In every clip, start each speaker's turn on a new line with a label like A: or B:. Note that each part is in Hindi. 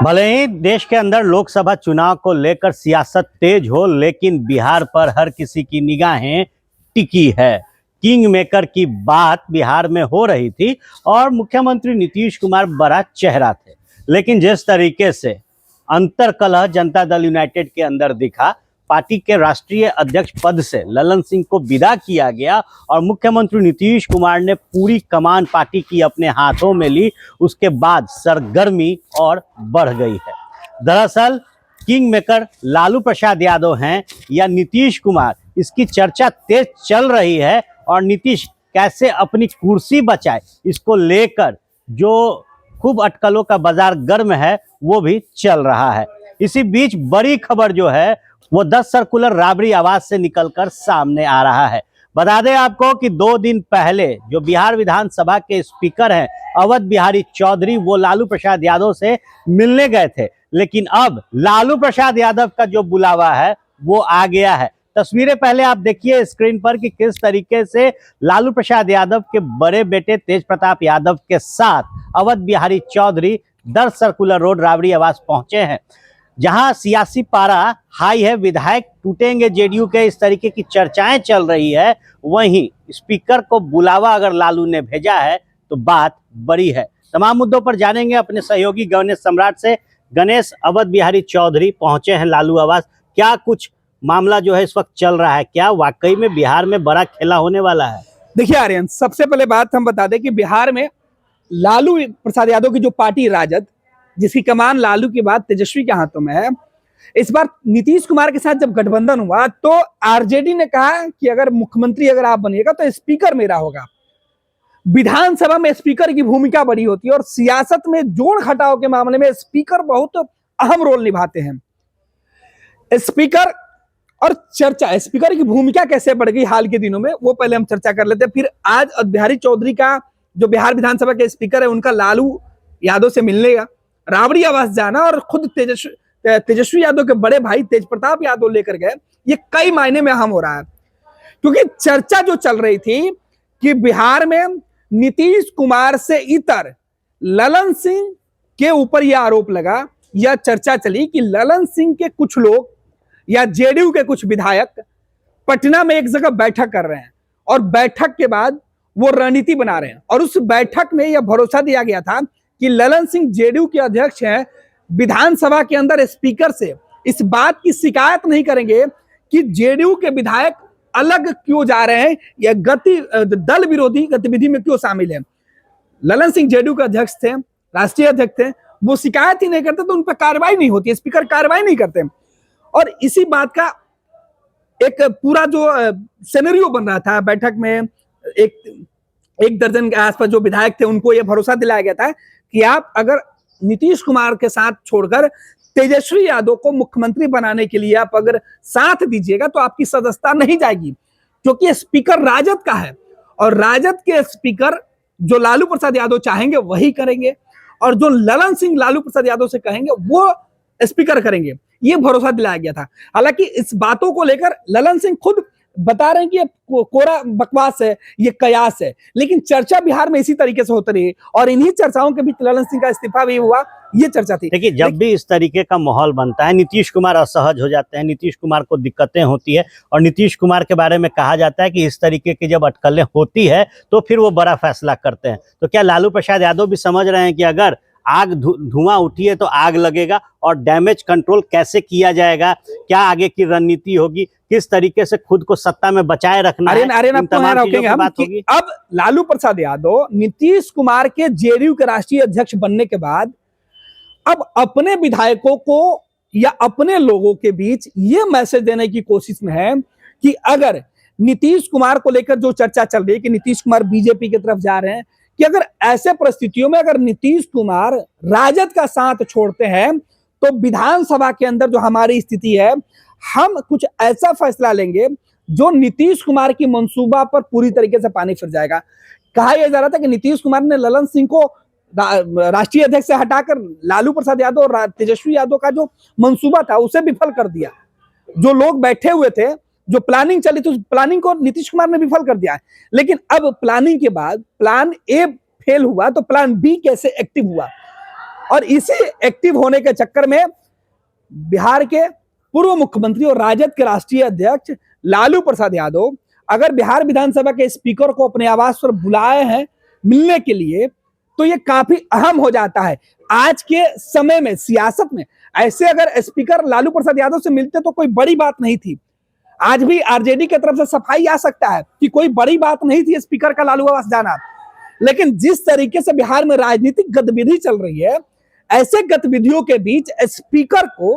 A: भले ही देश के अंदर लोकसभा चुनाव को लेकर सियासत तेज हो, लेकिन बिहार पर हर किसी की निगाहें टिकी है। किंग मेकर की बात बिहार में हो रही थी और मुख्यमंत्री नीतीश कुमार बड़ा चेहरा थे, लेकिन जिस तरीके से अंतर्कलह जनता दल यूनाइटेड के अंदर दिखा, पार्टी के राष्ट्रीय अध्यक्ष पद से ललन सिंह को विदा किया गया और मुख्यमंत्री नीतीश कुमार ने पूरी कमान पार्टी की अपने हाथों में ली। उसके बाद सरगर्मी और बढ़ गई है। दरअसल किंग मेकर लालू प्रसाद यादव हैं या नीतीश कुमार, इसकी चर्चा तेज चल रही है और नीतीश कैसे अपनी कुर्सी बचाए, इसको लेकर जो खूब अटकलों का बाजार गर्म है वो भी चल रहा है। इसी बीच बड़ी खबर जो है वो 10 सर्कुलर राबड़ी आवाज से निकलकर सामने आ रहा है। बता दें आपको कि 2 दिन पहले जो बिहार विधानसभा के स्पीकर हैं अवध बिहारी चौधरी, वो लालू प्रसाद यादव से मिलने गए थे, लेकिन अब लालू प्रसाद यादव का जो बुलावा है वो आ गया है। तस्वीरें पहले आप देखिए स्क्रीन पर कि किस तरीके से लालू प्रसाद यादव के बड़े बेटे तेज प्रताप यादव के साथ अवध बिहारी चौधरी 10 सर्कुलर रोड राबड़ी आवास पहुंचे हैं, जहां सियासी पारा हाई है। विधायक टूटेंगे जेडीयू के, इस तरीके की चर्चाएं चल रही है। वहीं स्पीकर को बुलावा अगर लालू ने भेजा है तो बात बड़ी है। तमाम मुद्दों पर जानेंगे अपने सहयोगी गणेश सम्राट से। गणेश, अवध बिहारी चौधरी पहुंचे हैं लालू आवास, क्या कुछ मामला जो है इस वक्त चल रहा है? क्या वाकई में बिहार में बड़ा खेला होने वाला है?
B: देखिए आर्यन, सबसे पहले बात हम बता दें कि बिहार में लालू प्रसाद यादव की जो पार्टी राजद, जिसकी कमान लालू के बाद तेजस्वी के हाथों में है, इस बार नीतीश कुमार के साथ जब गठबंधन हुआ तो आरजेडी ने कहा कि अगर मुख्यमंत्री अगर आप बनिएगा तो स्पीकर मेरा होगा। विधानसभा में स्पीकर की भूमिका बड़ी होती है और सियासत में जोड़ घटाव के मामले में स्पीकर बहुत अहम रोल निभाते हैं। स्पीकर और चर्चा, स्पीकर की भूमिका कैसे बढ़ गई हाल के दिनों में, वो पहले हम चर्चा कर लेते हैं। फिर आज बिहारी चौधरी का, जो बिहार विधानसभा के स्पीकर है, उनका लालू यादव से मिलने का राबड़ी आवास जाना और खुद तेजस्वी यादव के बड़े भाई तेज प्रताप यादव लेकर गए, ये कई मायने में अहम हो रहा है। क्योंकि चर्चा जो चल रही थी कि बिहार में नीतीश कुमार से इतर ललन सिंह के ऊपर यह आरोप लगा, यह चर्चा चली कि ललन सिंह के कुछ लोग या जेडीयू के कुछ विधायक पटना में एक जगह बैठक कर रहे हैं और बैठक के बाद वो रणनीति बना रहे हैं। और उस बैठक में यह भरोसा दिया गया था कि ललन सिंह जेडीयू के अध्यक्ष हैं, विधानसभा के अंदर स्पीकर से इस बात की शिकायत नहीं करेंगे कि जेडीयू के विधायक अलग क्यों जा रहे हैं या दल विरोधी गतिविधि में क्यों शामिल है। ललन सिंह जेडीयू के अध्यक्ष थे, राष्ट्रीय अध्यक्ष थे, वो शिकायत ही नहीं करते तो उन पर कार्रवाई नहीं होती, स्पीकर कार्रवाई नहीं करते। और इसी बात का एक पूरा जो सिनेरियो बन रहा था बैठक में, एक दर्जन के आसपास जो विधायक थे उनको यह भरोसा दिलाया गया था कि आप अगर नीतीश कुमार के साथ छोड़कर तेजस्वी यादव को मुख्यमंत्री बनाने के लिए आप अगर साथ दीजिएगा तो आपकी सदस्यता नहीं जाएगी, क्योंकि स्पीकर राजद का है और राजद के स्पीकर जो लालू प्रसाद यादव चाहेंगे वही करेंगे और जो ललन सिंह लालू प्रसाद यादव से कहेंगे वो स्पीकर करेंगे। ये भरोसा दिलाया गया था। हालांकि इस बातों को लेकर ललन सिंह खुद बता रहे हैं कि ये कोरा बकवास है, ये कयास है, लेकिन चर्चा बिहार में इसी तरीके से होती रही और इन्हीं चर्चाओं के बीच ललन सिंह का इस्तीफा भी हुआ, ये चर्चा थी।
A: देखिए, जब भी इस तरीके का माहौल बनता है, नीतीश कुमार असहज हो जाते हैं, नीतीश कुमार को दिक्कतें होती है और नीतीश कुमार के बारे में कहा जाता है कि इस तरीके की जब अटकलें होती है तो फिर वो बड़ा फैसला करते हैं। तो क्या लालू प्रसाद यादव भी समझ रहे हैं कि अगर आग धुआं उठी है तो आग लगेगा और डैमेज कंट्रोल कैसे किया जाएगा, क्या आगे की रणनीति होगी, किस तरीके से खुद को सत्ता में बचाए रखना है, इन तमाम चीजों की बात होगी।
B: अब लालू प्रसाद यादव नीतीश कुमार के जेडीयू के राष्ट्रीय अध्यक्ष बनने के बाद अब अपने विधायकों को या अपने लोगों के बीच ये मैसेज देने की कोशिश में है कि अगर नीतीश कुमार को लेकर जो चर्चा चल रही है कि नीतीश कुमार बीजेपी की तरफ जा रहे हैं, कि अगर ऐसे परिस्थितियों में अगर नीतीश कुमार राजद का साथ छोड़ते हैं तो विधानसभा के अंदर जो हमारी स्थिति है, हम कुछ ऐसा फैसला लेंगे जो नीतीश कुमार की मंसूबा पर पूरी तरीके से पानी फिर जाएगा। कहा यह जा रहा था कि नीतीश कुमार ने ललन सिंह को राष्ट्रीय अध्यक्ष से हटाकर लालू प्रसाद यादव और तेजस्वी यादव का जो मंसूबा था उसे विफल कर दिया। जो लोग बैठे हुए थे, जो प्लानिंग चली थी, उस प्लानिंग को नीतीश कुमार ने विफल कर दिया है। लेकिन अब प्लानिंग के बाद प्लान ए फेल हुआ तो प्लान बी कैसे एक्टिव हुआ, और इसी एक्टिव होने के चक्कर में बिहार के पूर्व मुख्यमंत्री और राजद के राष्ट्रीय अध्यक्ष लालू प्रसाद यादव अगर बिहार विधानसभा के स्पीकर को अपने आवास पर बुलाए हैं मिलने के लिए, तो ये काफी अहम हो जाता है। आज के समय में सियासत में ऐसे अगर स्पीकर लालू प्रसाद यादव से मिलते तो कोई बड़ी बात नहीं थी। आज भी आरजेडी की तरफ से सफाई आ सकता है कि कोई बड़ी बात नहीं थी स्पीकर का लालू आवास जाना, लेकिन जिस तरीके से बिहार में राजनीतिक गतिविधि चल रही है, ऐसे गतिविधियों के बीच स्पीकर को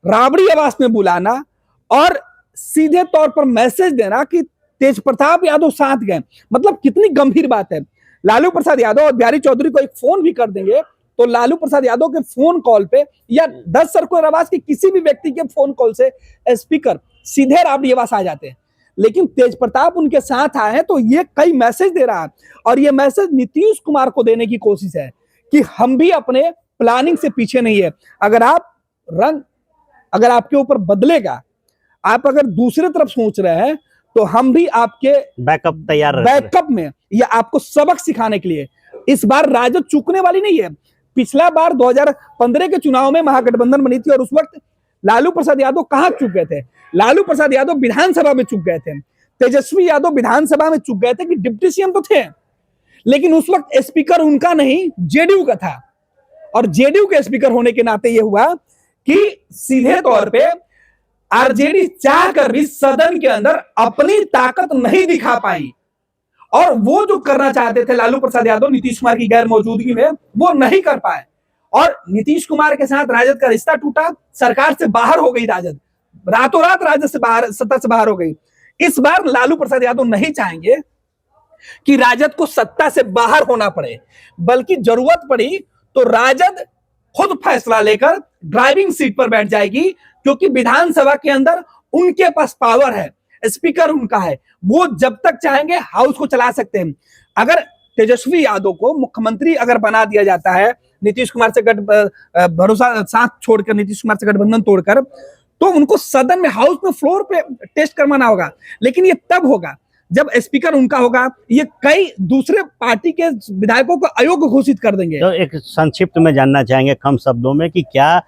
B: राबड़ी आवास में बुलाना और सीधे तौर पर मैसेज देना कि तेज प्रताप यादव साथ गए, मतलब कितनी गंभीर बात है। लालू प्रसाद यादव और बिहारी चौधरी को एक फोन भी कर देंगे तो लालू प्रसाद यादव के फोन कॉल पे या 10 सर्कुलर आवास के किसी भी व्यक्ति के फोन कॉल से स्पीकर सीधे राबड़ी आवास आ जाते हैं। लेकिन तेज प्रताप उनके साथ आए हैं तो ये कई मैसेज दे रहा है, और ये मैसेज नीतीश कुमार को देने की कोशिश है कि हम भी अपने प्लानिंग से पीछे नहीं है। अगर आपके ऊपर बदलेगा, आप अगर दूसरे तरफ सोच रहे हैं तो हम भी आपके बैकअप में या आपको सबक सिखाने के लिए। इस बार राजद चूकने वाली नहीं है। पिछला बार 2015 के चुनाव में महागठबंधन बनी थी और उस वक्त लालू प्रसाद यादव कहां चूक गए थे? लालू प्रसाद यादव विधानसभा में चूक गए थे, तेजस्वी यादव विधानसभा में चूक गए थे कि डिप्टी सीएम तो थे, लेकिन उस वक्त स्पीकर उनका नहीं जेडीयू का था। और जेडीयू के स्पीकर होने के नाते यह हुआ कि सीधे तौर पे आरजेडी चाहकर भी सदन के अंदर अपनी ताकत नहीं दिखा पाई, और वो जो करना चाहते थे लालू प्रसाद यादव नीतीश कुमार की गैर मौजूदगी में, वो नहीं कर पाए। और नीतीश कुमार के साथ राजद का रिश्ता टूटा, सरकार से बाहर हो गई राजद, रातों रात राजद से बाहर, सत्ता से बाहर हो गई। इस बार लालू प्रसाद यादव नहीं चाहेंगे कि राजद को सत्ता से बाहर होना पड़े, बल्कि जरूरत पड़ी तो राजद खुद फैसला लेकर ड्राइविंग सीट पर बैठ जाएगी, क्योंकि विधानसभा के अंदर उनके पास पावर है, स्पीकर उनका है, वो जब तक चाहेंगे हाउस को चला सकते हैं। अगर तेजस्वी यादव को मुख्यमंत्री अगर बना दिया जाता है नीतीश कुमार से भरोसा साथ छोड़कर, नीतीश कुमार से गठबंधन तोड़कर, तो उनको सदन में, हाउस में, फ्लोर पे टेस्ट करवाना होगा। लेकिन ये तब होगा जब स्पीकर उनका होगा। ये कई दूसरे पार्टी के विधायकों को अयोग्य घोषित कर देंगे।
A: तो एक संक्षिप्त में जानना चाहेंगे कम शब्दों में कि क्या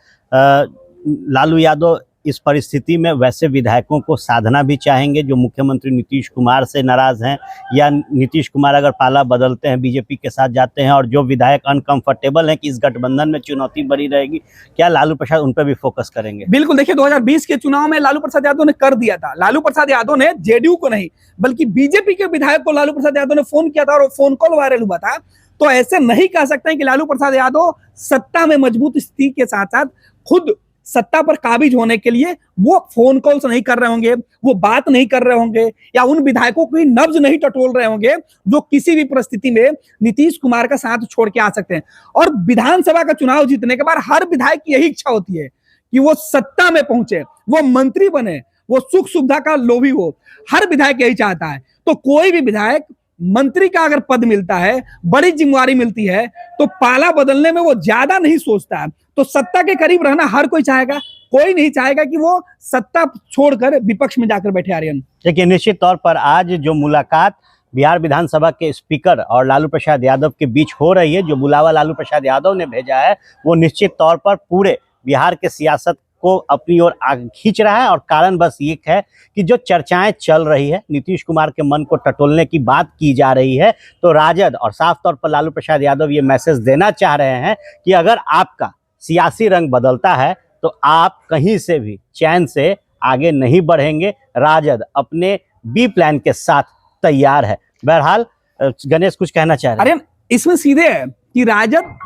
A: लालू यादव इस परिस्थिति में वैसे विधायकों को साधना भी चाहेंगे जो मुख्यमंत्री नीतीश कुमार से नाराज हैं, या नीतीश कुमार अगर पाला बदलते हैं, बीजेपी के साथ जाते हैं और जो विधायक अनकंफर्टेबल हैं कि इस गठबंधन में चुनौती बनी रहेगी, क्या लालू प्रसाद उन पर भी फोकस करेंगे?
B: बिल्कुल, देखिए 2020 के चुनाव में लालू प्रसाद यादव ने कर दिया था। लालू प्रसाद यादव ने जेडीयू को नहीं बल्कि बीजेपी के विधायक को लालू प्रसाद यादव ने फोन किया था और फोन कॉल वायरल हुआ था। तो ऐसे नहीं कह सकते हैं कि लालू प्रसाद यादव सत्ता में मजबूत स्थिति के साथ साथ खुद सत्ता पर काबिज होने के लिए वो फोन कॉल्स नहीं कर रहे होंगे, वो बात नहीं कर रहे होंगे, या उन विधायकों की नब्ज नहीं टटोल रहे होंगे जो किसी भी परिस्थिति में नीतीश कुमार का साथ छोड़ के आ सकते हैं। और विधानसभा का चुनाव जीतने के बाद हर विधायक की यही इच्छा होती है कि वो सत्ता में पहुंचे, वो मंत्री बने, वो सुख सुविधा का लोभी हो। हर विधायक यही चाहता है। तो कोई भी विधायक मंत्री का अगर पद मिलता है, बड़ी जिम्मेवारी मिलती है, तो पाला बदलने में वो ज्यादा नहीं सोचता है। तो सत्ता के करीब रहना हर कोई चाहेगा, कोई नहीं चाहेगा कि वो सत्ता छोड़कर विपक्ष में जाकर बैठे। आर्यन,
A: देखिए, निश्चित तौर पर आज जो मुलाकात बिहार विधानसभा के स्पीकर और लालू प्रसाद यादव के बीच हो रही है, जो बुलावा लालू प्रसाद यादव ने भेजा है, वो निश्चित तौर पर पूरे बिहार के सियासत को अपनी ओर खींच रहा है। और कारण बस ये है कि जो चर्चाएं चल रही है, नीतीश कुमार के मन को टटोलने की बात की जा रही है, तो राजद और साफ तौर पर लालू प्रसाद यादव ये मैसेज देना चाह रहे हैं कि अगर आपका सियासी रंग बदलता है तो आप कहीं से भी चैन से आगे नहीं बढ़ेंगे। राजद अपने बी प्लान के साथ तैयार है। बहरहाल गणेश कुछ कहना चाह रहे हैं?
B: अरे इसमें सीधे है कि राजद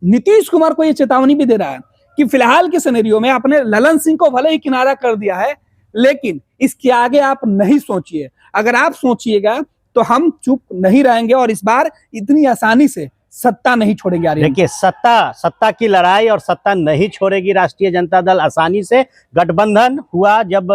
B: नीतीश कुमार को यह चेतावनी भी दे रहा है कि फिलहाल के सिनेरियो में आपने ललन सिंह को भले ही किनारा कर दिया है, लेकिन इसके आगे आप नहीं सोचिए। अगर आप सोचिएगा तो हम चुप नहीं रहेंगे और इस बार इतनी आसानी से सत्ता नहीं छोड़ेगी।
A: देखिए, सत्ता की लड़ाई और सत्ता नहीं छोड़ेगी राष्ट्रीय जनता दल आसानी से। गठबंधन हुआ जब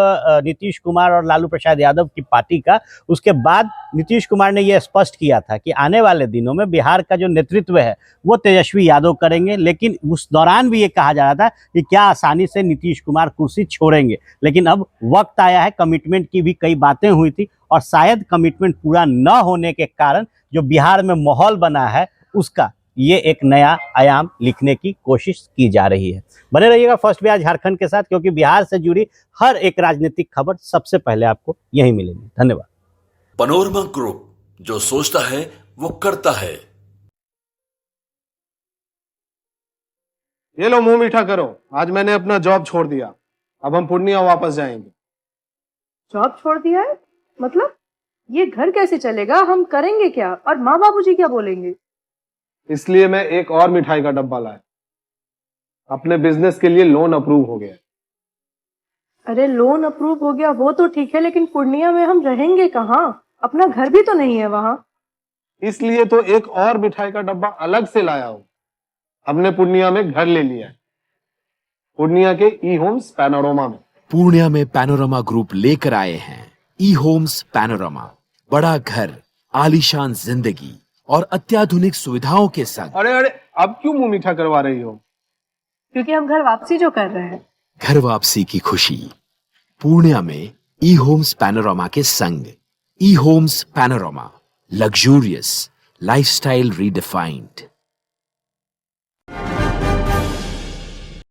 A: नीतीश कुमार और लालू प्रसाद यादव की पार्टी का, उसके बाद नीतीश कुमार ने यह स्पष्ट किया था कि आने वाले दिनों में बिहार का जो नेतृत्व है वो तेजस्वी यादव करेंगे। लेकिन उस दौरान भी ये कहा जा रहा था कि क्या आसानी से नीतीश कुमार कुर्सी छोड़ेंगे। लेकिन अब वक्त आया है, कमिटमेंट की भी कई बातें हुई थी और शायद कमिटमेंट पूरा न होने के कारण जो बिहार में माहौल बना है उसका ये एक नया आयाम लिखने की कोशिश की जा रही है। बने रहिएगा फर्स्ट बिहार झारखंड के साथ, क्योंकि बिहार से जुड़ी हर एक राजनीतिक खबर सबसे पहले आपको यहीं मिलेगी। धन्यवाद।
C: पनोरमा ग्रुप, जो सोचता है वो करता है।
D: ये लो मुंह मीठा करो, आज मैंने अपना जॉब छोड़ दिया। अब हम पूर्णिया वापस जाएंगे।
E: जॉब छोड़ दिया है? मतलब ये घर कैसे चलेगा? हम करेंगे क्या? और माँ बाबूजी क्या बोलेंगे?
D: इसलिए मैं एक और मिठाई का डब्बा लाया। अपने बिजनेस के लिए लोन अप्रूव हो गया।
E: अरे लोन अप्रूव हो गया वो तो ठीक है, लेकिन पूर्णिया में हम रहेंगे कहाँ? अपना घर भी तो नहीं है वहां।
D: इसलिए तो एक और मिठाई का डब्बा अलग से लाया हूं। हमने पूर्णिया में घर ले लिया है, पूर्णिया के ई होम्स पैनोरमा में।
F: पूर्णिया में पैनोरमा ग्रुप लेकर आए हैं ई होम्स पैनोरमा। बड़ा घर, आलीशान जिंदगी और अत्याधुनिक सुविधाओं के संग।
D: अरे अरे, अब क्यों मुंह मीठा करवा रही हो?
E: क्योंकि हम घर वापसी जो कर रहे हैं।
F: घर वापसी की खुशी पूर्णिया में ई होम्स पैनोरमा के संग। E homes panorama, luxurious lifestyle redefined.